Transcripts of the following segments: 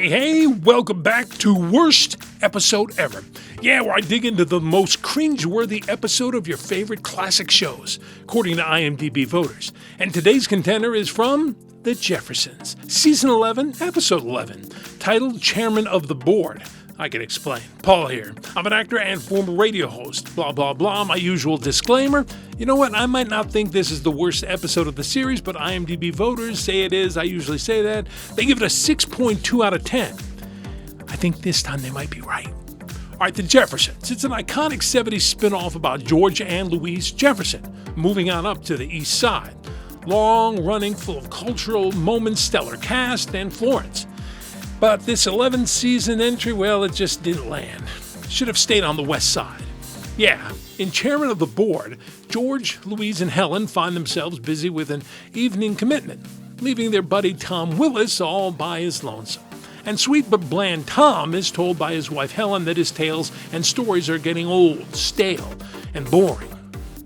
Hey, welcome back to Worst Episode Ever. Yeah, where I dig into the most cringe-worthy episode of your favorite classic shows, according to IMDb voters. And today's contender is from The Jeffersons, Season 11, Episode 11, titled Chairman of the Board. I can explain. Paul here. I'm an actor and former radio host. Blah, blah, blah. My usual disclaimer. You know what? I might not think this is the worst episode of the series, but IMDb voters say it is. I usually say that. They give it a 6.2 out of 10. I think this time they might be right. All right, The Jeffersons. It's an iconic 70s spin-off about George and Louise Jefferson, moving on up to the East Side. Long-running, full of cultural moments, stellar cast, and Florence. But this 11th season entry, well, it just didn't land. Should have stayed on the West Side. Yeah, in Chairman of the Board, George, Louise, and Helen find themselves busy with an evening commitment, leaving their buddy Tom Willis all by his lonesome. And sweet but bland Tom is told by his wife Helen that his tales and stories are getting old, stale, and boring.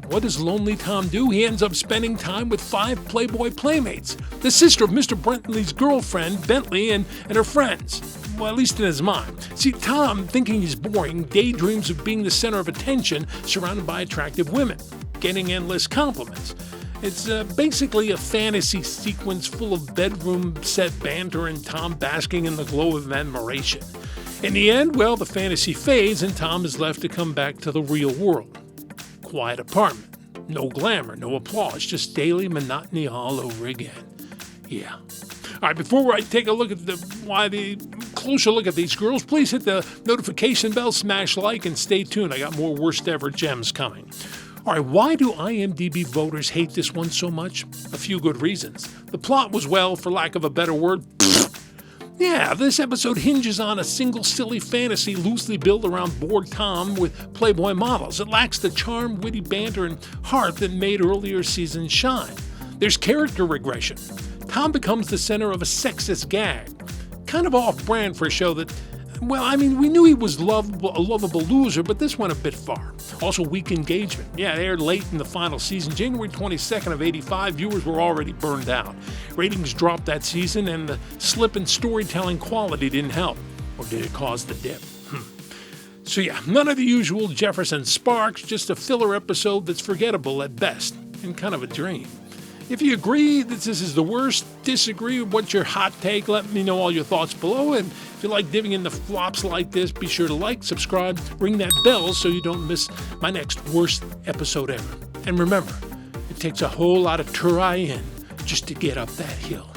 What does lonely Tom do? He ends up spending time with 5 Playboy Playmates, the sister of Mr. Bentley's girlfriend, Bentley, and her friends. Well, at least in his mind. See, Tom, thinking he's boring, daydreams of being the center of attention, surrounded by attractive women, getting endless compliments. It's basically a fantasy sequence full of bedroom set banter and Tom basking in the glow of admiration. In the end, well, the fantasy fades and Tom is left to come back to the real world. Quiet apartment. No glamour, no applause, just daily monotony all over again. Yeah. All right, before I take a look at closer look at these girls, please hit the notification bell, smash like, and stay tuned. I got more worst ever gems coming. All right, why do IMDb voters hate this one so much? A few good reasons. The plot was, well, for lack of a better word, yeah, this episode hinges on a single silly fantasy loosely built around bored Tom with Playboy models. It lacks the charm, witty banter, and heart that made earlier seasons shine. There's character regression. Tom becomes the center of a sexist gag. Kind of off-brand for a show that, well, I mean, we knew he was a lovable loser, but this went a bit far. Also, weak engagement. Yeah, it aired late in the final season. January 22nd of 85, viewers were already burned out. Ratings dropped that season, and the slip in storytelling quality didn't help. Or did it cause the dip? So yeah, none of the usual Jefferson sparks, just a filler episode that's forgettable at best, and kind of a dream. If you agree that this is the worst, disagree, what's your hot take, let me know all your thoughts below. And if you like diving into flops like this, be sure to like, subscribe, ring that bell so you don't miss my next worst episode ever. And remember, it takes a whole lot of trying just to get up that hill.